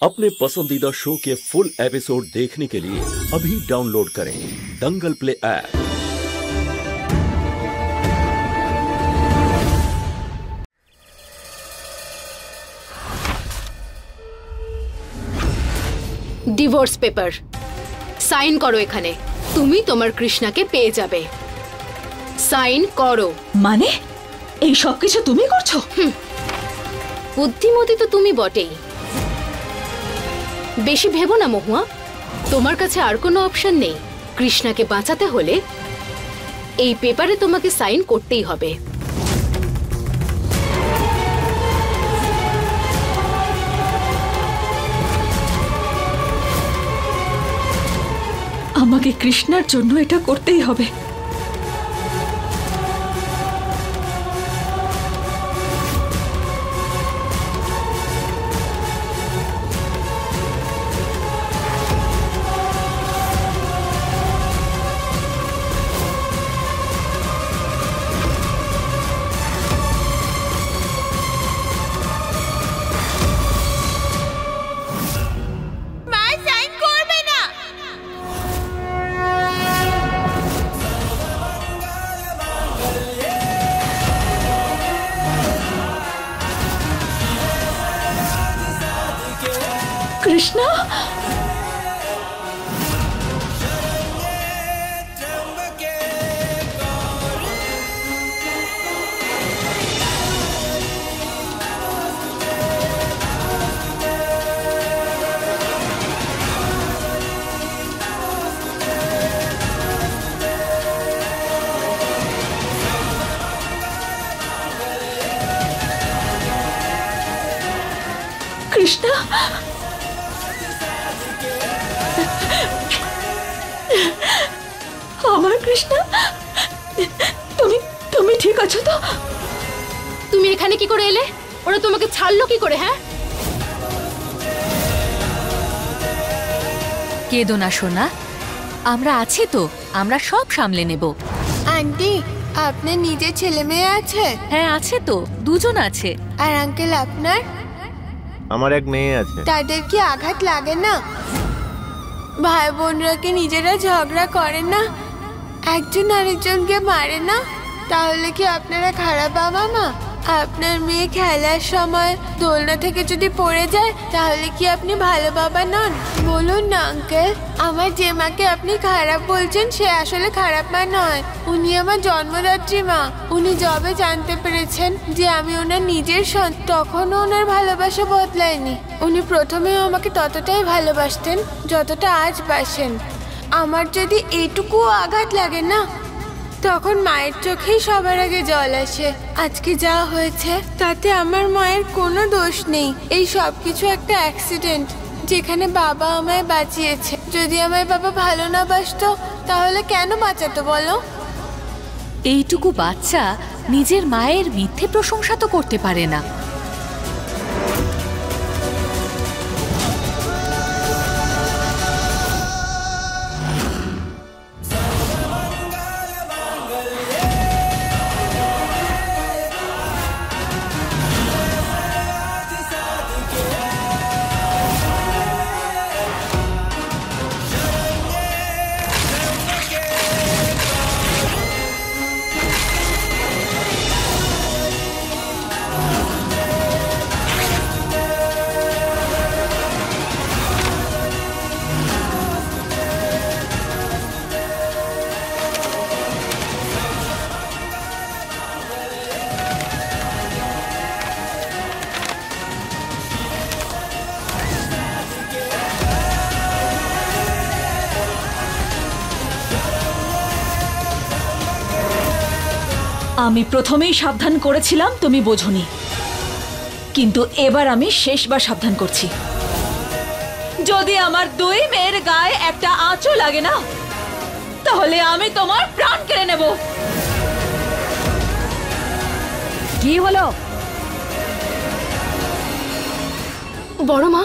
अपने पसंदीदा शो के फुल एपिसोड देखने के लिए अभी डाउनलोड करें Dangal play app. Divorce paper sign করো। এখানে তুমি তোমার কৃষ্ণাকে পেয়ে যাবে। সাইন করো। মানে এই সব কিছু তুমি করছো? বুদ্ধিমতী তো তুমি বটেই। বেশি ভেবো না মহুয়া, তোমার কাছে আর কোনো অপশন নেই। কৃষ্ণাকে বাঁচাতে হলে এই পেপারে তোমাকে সাইন করতেই হবে। আমাকে কৃষ্ণার জন্য এটা করতেই হবে। কৃষ্ণা, কৃষ্ণা, আমার কৃষ্ণা, তুমি ঠিক আছো তো? তুমি এখানে কি করে এলে? ওরা তোমাকে ছাড়লো কি করে? হ্যাঁ, কেঁদো না সোনা, আমরা আছি তো, আমরা সব সামলে নেব। আন্টি, আপনার নিজের ছেলে মেয়ে আছে? হ্যাঁ আছে তো, দুজন আছে। আর আঙ্কেল আপনার? আমার এক মেয়ে আছে। তাদের কি আঘাত লাগে না? ভাই বোনরা কি নিজেরা ঝগড়া করে না? একজন আরেকজনকে মারে না? তাহলে কি আপনারা খারাপ বাবা মা? আপনার মেয়ে খেলার সময় দোলনা থেকে যদি পড়ে যায় তাহলে কি আপনি ভালো বাবা নন? বলুন না আঙ্কেল। আমার যে মাকে আপনি খারাপ বলছেন সে আসলে খারাপ মা নয়, উনি আমার জন্মদাত্রী মা। উনি যবে জানতে পেরেছেন যে আমি ওনার নিজের সন্তান তখনও ওনার ভালোবাসা বদলায়নি। উনি প্রথমেও আমাকে ততটাই ভালোবাসতেন যতটা আজ বাসেন। আমার যদি এইটুকুও আঘাত লাগে না তখন মায়ের চোখেই সবার আগে জল আসে। আজকে যা হয়েছে তাতে আমার মায়ের কোনো দোষ নেই। এই সব কিছু একটা অ্যাক্সিডেন্ট যেখানে বাবা আমায় বাঁচিয়েছে। যদি আমায় বাবা ভালো না বাসতো তাহলে কেন বাঁচাতো বলো? এইটুকু বাচ্চা নিজের মায়ের মিথ্যে প্রশংসা তো করতে পারে না। আমি প্রথমেই সাবধান করেছিলাম, তুমি বোঝোনি, কিন্তু এবার আমি শেষবার সাবধান করছি। যদি আমার দুই মেয়ের গায়ে একটা আঁচও লাগে না তাহলে আমি তোমার প্রাণ কেড়ে নেব। কি হলো? বড় মা,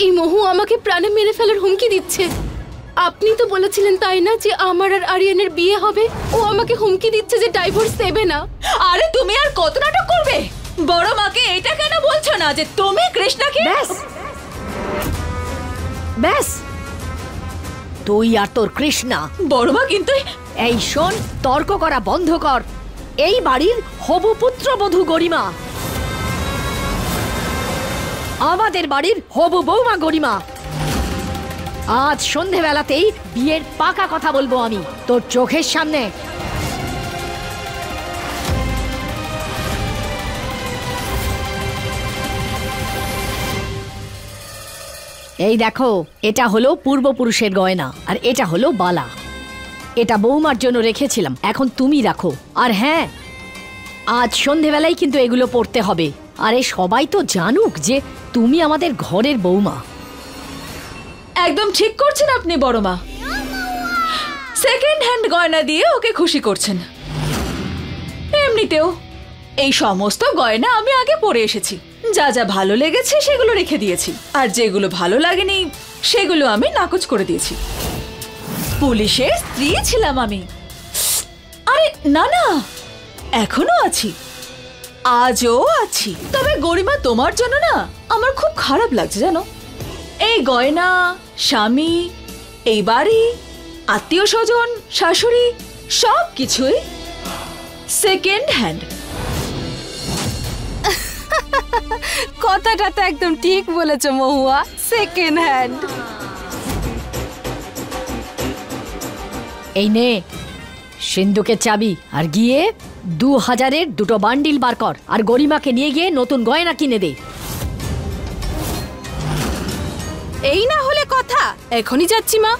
এই মহু আমাকে প্রাণে মেরে ফেলার হুমকি দিচ্ছে। আপনি তো বলেছিলেন তাই না যে আমার আর আরিয়ানের বিয়ে হবে? ও আমাকে হুমকি দিচ্ছে যে ডাইভোর্স দেবে না। আরে তুমি আর কত নাটক করবে? বড় মাকে এটা কেন বলছো না যে তুমি কৃষ্ণাকে? ব্যাস ব্যাস, তুই আর তোর কৃষ্ণা। বড় মা কিন্তু এই শোন, তর্ক করা বন্ধ কর। এই বাড়ির হবু পুত্রবধূ গরিমা, আমাদের বাড়ির হবু বৌমা গরিমা। আজ সন্ধেবেলাতেই বিয়ের পাকা কথা বলবো আমি তোর চোখের সামনে। এই দেখো, এটা হলো পূর্বপুরুষের গয়না আর এটা হলো বালা। এটা বৌমার জন্য রেখেছিলাম, এখন তুমি রাখো। আর হ্যাঁ, আজ সন্ধেবেলায় কিন্তু এগুলো পড়তে হবে। আরে সবাই তো জানুক যে তুমি আমাদের ঘরের বৌমা। একদম ঠিক করছেন আপনি বড় মা। সেকেন্ড হ্যান্ড গয়না দিয়ে ওকে খুশি করছেন। এমনিতেও এই সমস্ত গয়না আমি আগে পরে এসেছি। যা যা ভালো লেগেছে সেগুলো রেখে দিয়েছি, আর যেগুলো ভালো লাগেনি সেগুলো আমি নাকচ করে দিয়েছি। পুলিশের স্ত্রী ছিলাম আমি। আরে না না, এখনো আছি, আজও আছি। তবে গরিমা, তোমার জন্য না আমার খুব খারাপ লাগছে জানো। এই গয়না, স্বামী, এই বাড়ি, আত্মীয় স্বজন, শাশুড়ি, সব কিছুই সেকেন্ড হ্যান্ড। কথাটা তো একদম ঠিক বলেছো মহুয়া, সেকেন্ড হ্যান্ড। এই নে সিন্ধুকের চাবি, আর গিয়ে 2000-এর দুটো বান্ডিল বার কর, আর গরিমাকে নিয়ে গিয়ে নতুন গয়না কিনে দে। এই না হলে কথা, এখনই যাচ্ছি মা।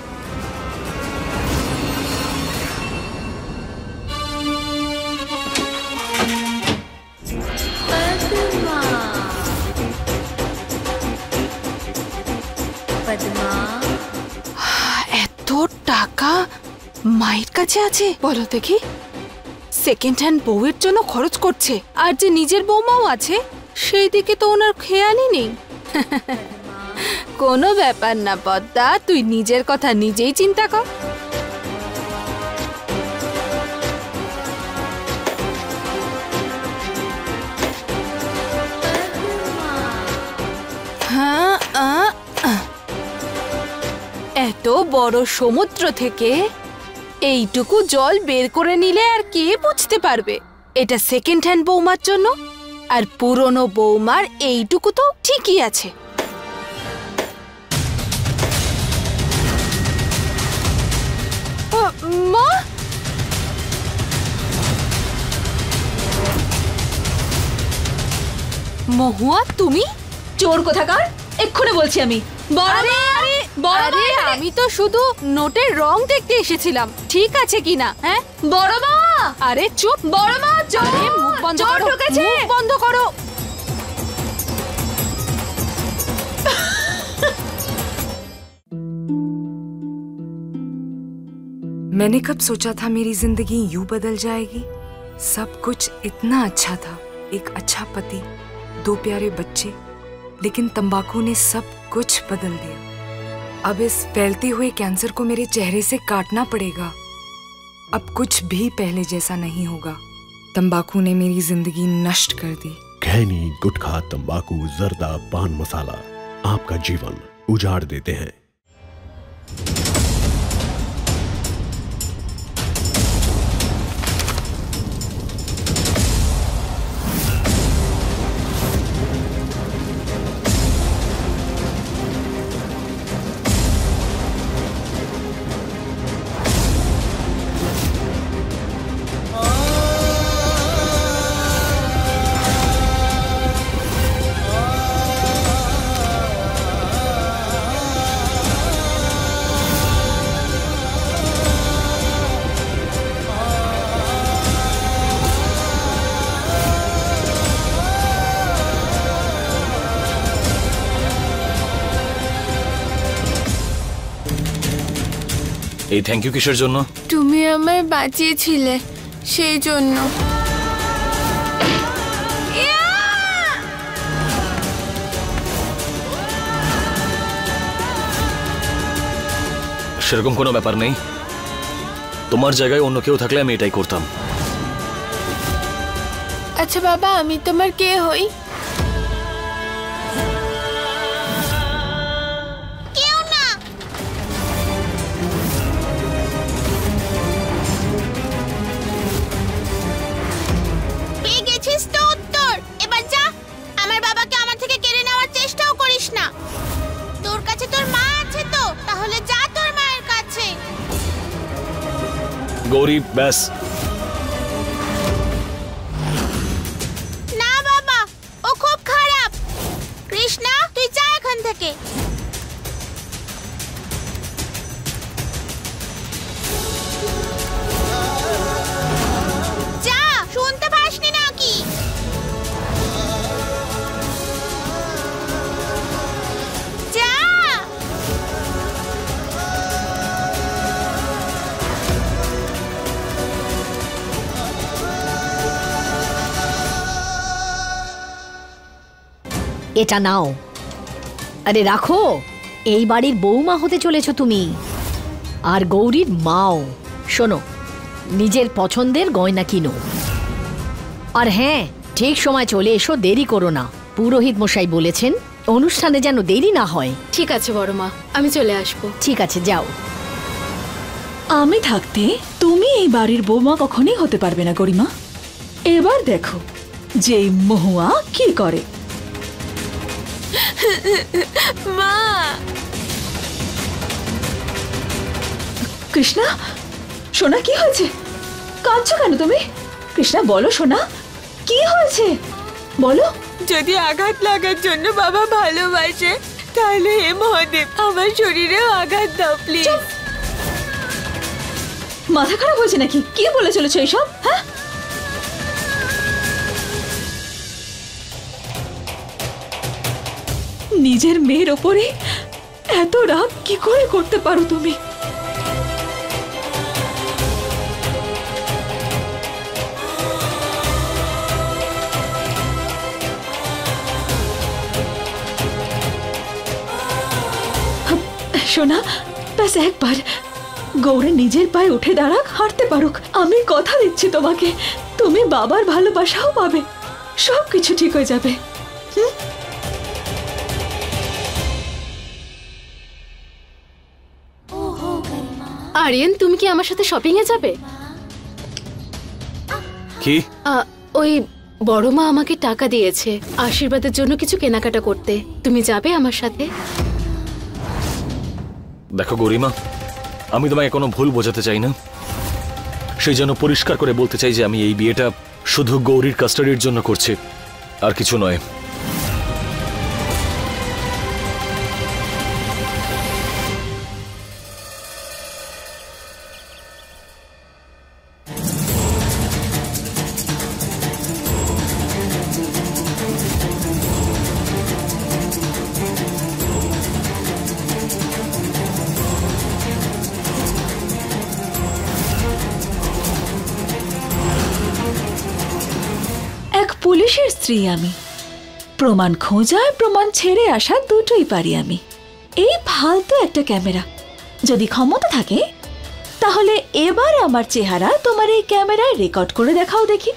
এত টাকা মায়ের কাছে আছে বলো দেখি? সেকেন্ড হ্যান্ড বউয়ের জন্য খরচ করছে, আর যে নিজের বৌমাও আছে সেই দিকে তো ওনার খেয়ালই নেই। কোনো ব্যাপার না পদ্মা, তুই নিজের কথা নিজেই চিন্তা কর। হ্যাঁ, এত বড় সমুদ্র থেকে এইটুকু জল বের করে নিলে আর কে বুঝতে পারবে এটা সেকেন্ড হ্যান্ড বৌমার জন্য? আর পুরনো বৌমার এইটুকু তো ঠিকই আছে। মা, মহুয়া তুমি? চোর কোথাকার, এক্ষুনি বলছি আমি। আরে আমি তো শুধু নোটের রং দেখতে এসেছিলাম, ঠিক আছে কিনা। হ্যাঁ বড় মা, আরে চুপ। বড় মা, আরে মুখ বন্ধ করো, মুখ বন্ধ করো। मैंने कब सोचा था मेरी जिंदगी यूं बदल जाएगी। सब कुछ इतना अच्छा था, एक अच्छा पति, 2 प्यारे बच्चे, लेकिन तंबाकू ने सब कुछ बदल दिया। अब इस फैलते हुए कैंसर को मेरे चेहरे से काटना पड़ेगा। अब कुछ भी पहले जैसा नहीं होगा। तंबाकू ने मेरी जिंदगी नष्ट कर दी। खैनी, गुटखा, तंबाकू, जर्दा, पान मसाला आपका जीवन उजाड़ देते हैं। এই থ্যাংক ইউ কিসের জন্য? তুমি আমায় বাঁচিয়েছিলে সেই জন্য। সেরকম কোনো ব্যাপার নেই, তোমার জায়গায় অন্য কেউ থাকলে আমি এটাই করতাম। আচ্ছা বাবা, আমি তোমার কে হই? কেউ না, গৌরী ব্যাস। না বাবা, ও খুব খারাপ। কৃষ্ণা, তুই যা এখান থেকে। যা, শুনতে পাসনি নাকি? যা। এটা নাও। আরে রাখো, এই বাড়ির বৌমা হতে চলেছ তুমি, আর গৌরীর মাও। শোনো, নিজের পছন্দের গয়না কিনো, আর হ্যাঁ, ঠিক সময় চলে এসো, দেরি করো না। পুরোহিত মশাই বলেছেন অনুষ্ঠানে যেন দেরি না হয়। ঠিক আছে বড় মা, আমি চলে আসবো। ঠিক আছে, যাও। আমি থাকতে তুমি এই বাড়ির বৌমা কখনোই হতে পারবে না গরিমা। এবার দেখো যে মহুয়া কি করে। মা। কৃষ্ণা, সোনা কি হয়েছে? কাঁদছো কেন তুমি? কৃষ্ণা বলো সোনা, কি হয়েছে বলো। যদি আঘাত লাগার জন্য বাবা ভালোবাসে, তাহলে হে মহাদেব আমার শরীরেও আঘাত দাও প্লিজ। মাথা খারাপ হয়েছে নাকি? কি বলে চলেছো এইসব? হ্যাঁ, নিজের মেয়ের ওপরে এত রাগ কি করে করতে পারো তুমি? সোনা, ব্যাস একবার গৌরে নিজের পায়ে উঠে দাঁড়াক, হাঁটতে পারুক। আমি কথা দিচ্ছি তোমাকে, তুমি বাবার ভালোবাসাও পাবে, সব কিছু ঠিক হয়ে যাবে। আরিয়ান, তুমি কি আমার সাথে শপিং এ যাবে? কি? ওই বড় মা আমাকে টাকা দিয়েছে আশীর্বাদের জন্য কিছু কেনাকাটা করতে। তুমি যাবে আমার সাথে? দেখো গরিমা, আমি তোমায় কোনো ভুল বোঝাতে চাই না, সেই জন্য পরিষ্কার করে বলতে চাই যে আমি এই বিয়েটা শুধু গৌরীর কাস্টাডির জন্য করছি, আর কিছু নয়। পুলিশের স্ত্রী আমি, প্রমাণ খোঁজা প্রমাণ ছেড়ে আসা দুটোই পারি আমি। এই ফালতু একটা ক্যামেরা, যদি ক্ষমতা থাকে তাহলে এবার আমার চেহারা তোমার এই ক্যামেরায় রেকর্ড করে দেখাও দেখি।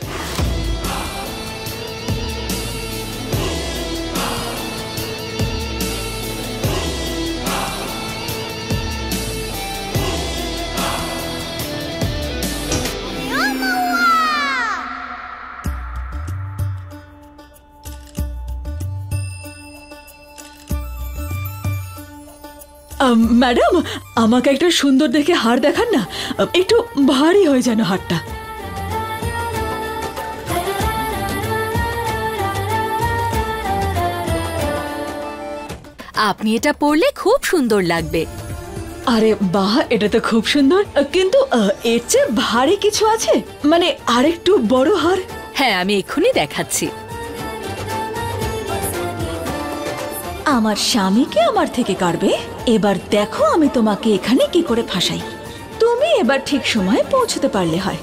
ম্যাডাম, আমাকে একটা সুন্দর দেখে হার দেখান না, একটু ভারী হয়ে যেন হারটা। আপনি এটা পরলে খুব সুন্দর লাগবে। আরে বাহ, এটা তো খুব সুন্দর, কিন্তু এর চেয়ে ভারী কিছু আছে, মানে আরেকটু বড় হার। হ্যাঁ, আমি এক্ষুনি দেখাচ্ছি। আমার স্বামীকে আমার থেকে কাড়বে, এবার দেখো আমি তোমাকে এখানে কি করে ফাঁসাই। তুমি এবার ঠিক সময়ে পৌঁছতে পারলে হয়।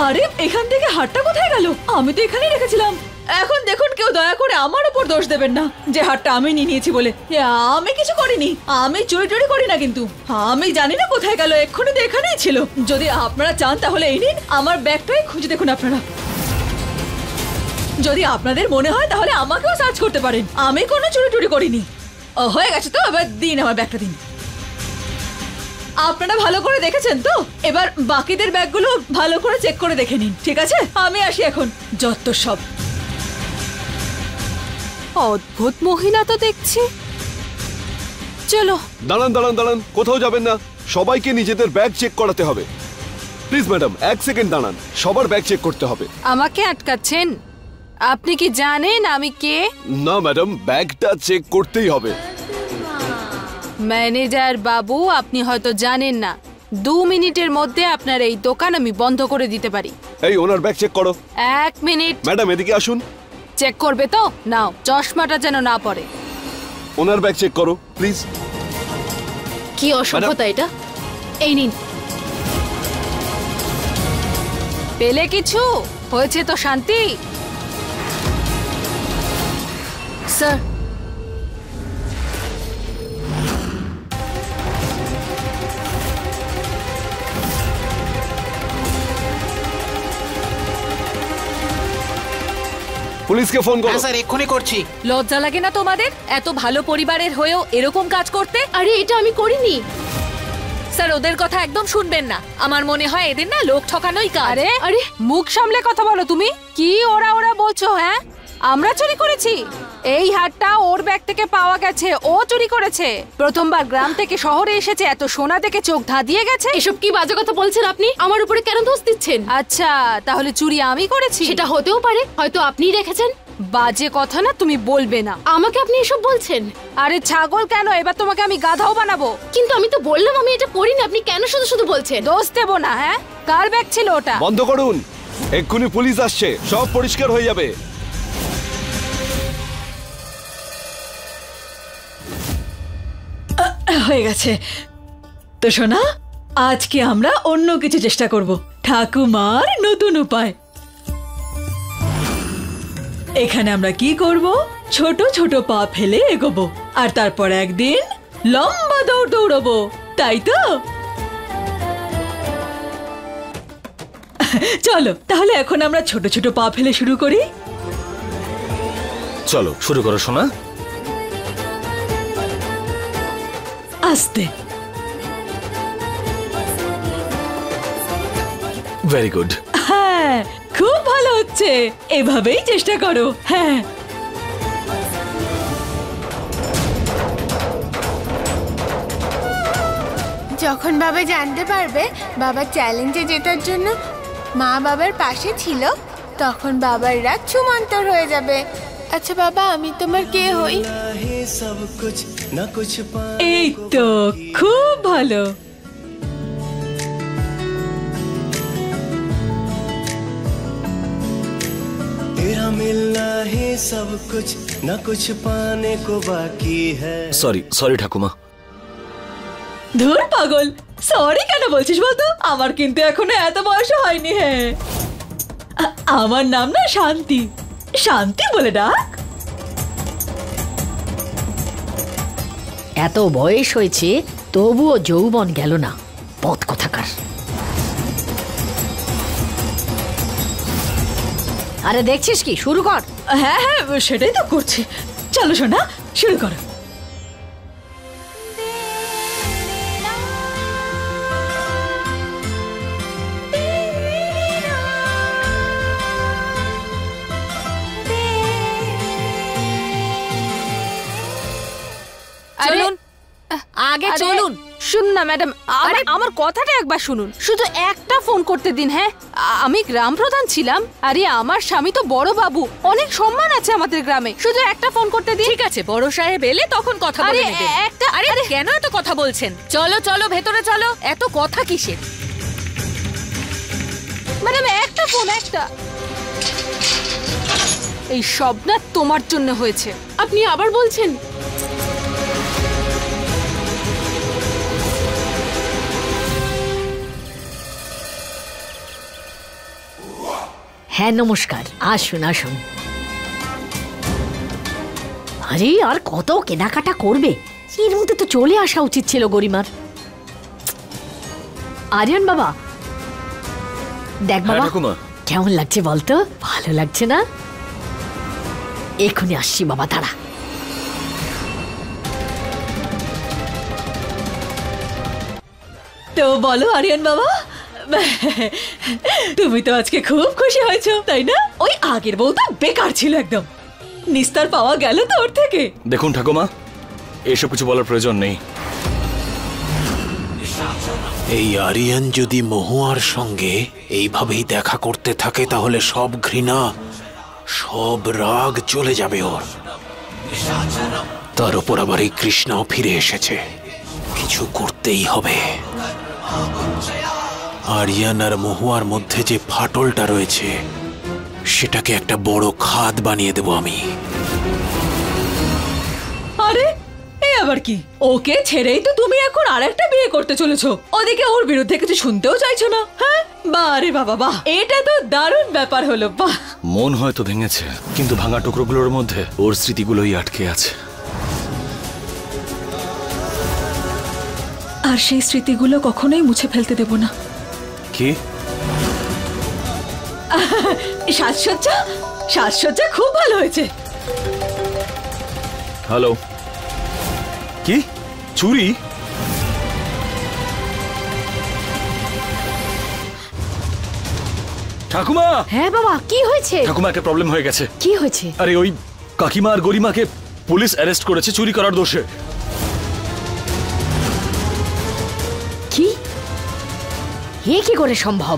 আরে এখান থেকে হারটা কোথায় গেল? আমি তো এখানেই রেখেছিলাম। এখন দেখুন, কেউ দয়া করে আমার উপর দোষ দেবেন না যে হারটা আমি নিয়ে নিয়েছি বলে। আমি কিছু করিনি, আমি চুরি টুরি করি না, কিন্তু আমি জানি না কোথায় গেল। এক্ষুনি তো এখানেই ছিল। যদি আপনারা চান তাহলে এই নিন, আমার ব্যাগটাই খুঁজে দেখুন আপনারা। যদি আপনাদের মনে হয় তাহলে আমাকেও সার্চ করতে পারেন, আমি কোনো চুরি টুরি করিনি। হয়ে গেছে তো, এবার দিন আমার ব্যাগটা দিন। আপনারা ভালো করে দেখেছেন তো? এবার বাকিদের ব্যাগগুলো ভালো করে চেক করে দেখে নিন, ঠিক আছে? আমি আসি এখন। যত সব অদ্ভুত মহিলা তো দেখছি। চলো। দাঁড়ান দাঁড়ান দাঁড়ান, কোথাও যাবেন না। সবাইকে নিজেদের ব্যাগ চেক করাতে হবে। প্লিজ ম্যাডাম, 1 সেকেন্ড দাঁড়ান, সবার ব্যাগ চেক করতে হবে। আমাকে আটকাচ্ছেন? আপনি কি জানেন আমি কে? না ম্যাডাম, ব্যাগটা চেক করতেই হবে। ম্যানেজার বাবু, আপনি হয়তো জানেন না, 2 মিনিটের মধ্যে আপনার এই দোকান আমি বন্ধ করে দিতে পারি। এই ওনার ব্যাগ চেক করো। 1 মিনিট। ম্যাডাম এদিকে আসুন। চেক করবে তো? নাও, চশমাটা যেন না পড়ে। ওনার ব্যাগ চেক করো প্লিজ। কি অসভ্যতা এটা! এই নিন। পেলে কিছু? হয়েছে তো শান্তি? স্যার, পুলিশকে ফোন করো। স্যার এক্ষুনি করছি। লজ্জা লাগে না তোমাদের এত ভালো পরিবারের হয়েও এরকম কাজ করতে? আরে এটা আমি করিনি। স্যার ওদের কথা একদম শুনবেন না, আমার মনে হয় এদের না লোক ঠকানোই কাজ। আরে আরে, মুখ সামলে কথা বলো তুমি। কি ওরা ওরা বলছো? হ্যাঁ, আমরা চুরি করেছি? এই হারটা ওর ব্যাগ থেকে পাওয়া গেছে, ও চুরি করেছে। প্রথমবার গ্রাম থেকে শহরে এসেছে, এত সোনা দেখে চোখ ধাঁধিয়ে গেছে। এসব কি বাজে কথা বলছেন আপনি? আমার উপরে কেন দোষ দিচ্ছেন? আচ্ছা, তাহলে চুরি আমি করেছি? সেটা হতেও পারে, হয়তো আপনিই রেখেছেন। বাজে কথা না, তুমি বলবে না। আমাকে আপনি এসব বলছেন? আরে ছাগল কেন, এবার তোমাকে আমি গাধাও বানাবো। কিন্তু আমি তো বললাম আমি এটা করিনি, আপনি কেন শুধু শুধু বলছেন? দোষ দেবো না। হ্যাঁ, কার ব্যাগ ছিল ওটা? বন্ধ করুন, এক্ষুনি পুলিশ আসছে, সব পরিষ্কার হয়ে যাবে। হয়ে গেছে তো সোনা, আজকে আমরা অন্য কিছু চেষ্টা করব। ঠাকুমার নতুন উপায়। এখানে আমরা কি করব? ছোট ছোট পা ফেলে এগোবো, আর তারপর একদিন লম্বা দৌড় দৌড়াবো, তাই তো? চলো তাহলে এখন আমরা ছোট ছোট পা ফেলে শুরু করি। চলো শুরু করো সোনা। আস্তে। Very good. হ্যাঁ, খুব ভালো হচ্ছে, এভাবেই চেষ্টা করো। হ্যাঁ, যখন বাবা জানতে পারবে বাবার চ্যালেঞ্জে জেতার জন্য মা বাবার পাশে ছিল, তখন বাবার রাগ ছুমন্তর হয়ে যাবে। আচ্ছা বাবা, আমি তোমার কে হই? এই তো খুব ভালো। तेरा मिलना ही सब कुछ न कुछ पाने को बाकी है। সরি ঠাকুমা। ধুর পাগল, সরি কেন বলছিস বলতো? আমার কিন্তু এখনো এত বয়স হয়নি। হ্যাঁ, আমার নাম না শান্তি। শান্তি বলে ডাক। এত বয়স হয়েছে তবুও যৌবন গেল না, পথ কোথাকার। আরে দেখছিস কি? শুরু কর। হ্যাঁ হ্যাঁ, সেটাই তো করছি। চলো সোনা, শুরু করো। চলুন আগে, চলুন। শুনুন না ম্যাডাম, আমার কথাটা একবার শুনুন। শুধু একটা ফোন করতে দিন। হ্যাঁ, আমি গ্রাম প্রধান ছিলাম। আরে আমার স্বামী তো বড় বাবু, অনেক সম্মান আছে আমাদের গ্রামে। শুধু একটা ফোন করতে দিন। ঠিক আছে, বড় সাহেব এলে তখন কথা বলে নেবেন। আরে কেন এত কথা বলছেন? চলো চলো ভেতরে চলো, এত কথা কিসের? ম্যাডাম একটা ফোন, একটা। এই সব না তোমার জন্য হয়েছে। আপনি আবার বলছেন? হ্যাঁ নমস্কার, আসুন আসুন। আরে আর কত কেনাকাটা করবে, এর মধ্যে তো চলে আসা উচিত ছিল গরিমার। আরিয়ান বাবা, দেখ বাবা কেমন লাগছে বলতো? ভালো লাগছে না? এক্ষুনি আসছি বাবা, দাঁড়া। তো বলো আরিয়ান বাবা, তুমি তো আজকে খুব খুশি হয়েছো তাই না? ওই আগের বউ তো বেকার ছিল একদম, নিস্তার পাওয়া গেল তো ওর থেকে। দেখুন ঠাকুমা, এসব কিছু বলার প্রয়োজন নেই। এই আরিয়ান যদি মহুয়ার সঙ্গে এইভাবেই দেখা করতে থাকে তাহলে সব ঘৃণা, সব রাগ চলে যাবে ওর। তার উপর আবার এই কৃষ্ণাও ফিরে এসেছে, কিছু করতেই হবে। আরিয়ান আর মহুয়ার মধ্যে যে ফাটলটা রয়েছে সেটাকে একটা বড় খাদ বানিয়ে দেব আমি। আরে এই আবার কি? ওকে ছেড়েই তো তুমি এখন আরেকটা বিয়ে করতে চলেছো, ওদিকে ওর বিরুদ্ধে কিছু শুনতেও চাইছো না। হ্যাঁ বাহ রে বাবা বাহ, এটা তো দারুণ ব্যাপার হলো। বাহ, মন হয়তো ভেঙেছে কিন্তু ভাঙা টুকরোগুলোর মধ্যে ওর স্মৃতিগুলোই আটকে আছে। আর সেই স্মৃতিগুলো কখনোই মুছে ফেলতে দেব না। কি? সাজসজ্জা, সাজসজ্জা খুব ভালো হয়েছে। হ্যালো, কি চুরি? ঠাকুমা! হ্যাঁ বাবা, কি হয়েছে? ঠাকুমা, একটা প্রবলেম হয়ে গেছে। কি হয়েছে? আরে ওই কাকিমা আর গরিমাকে পুলিশ অ্যারেস্ট করেছে চুরি করার দোষে। কি? এ কি করে সম্ভব?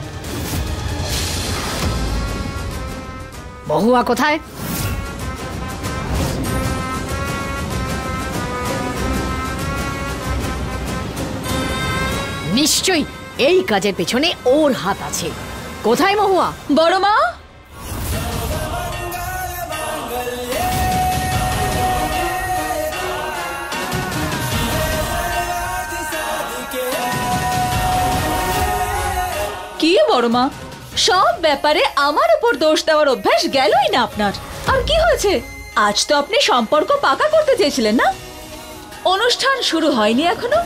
মহুয়া কোথায়? নিশ্চয়ই এই কাজের পেছনে ওর হাত আছে। কোথায় মহুয়া? বড় মা, কি বড় মা, সব ব্যাপারে আমার উপর দোষ দেওয়ার অভ্যাস গেলই না আপনার। আর কি হয়েছে? আজ তো আপনি সম্পর্ক পাকা করতে চেয়েছিলেন না? অনুষ্ঠান শুরু হয়নি এখনো।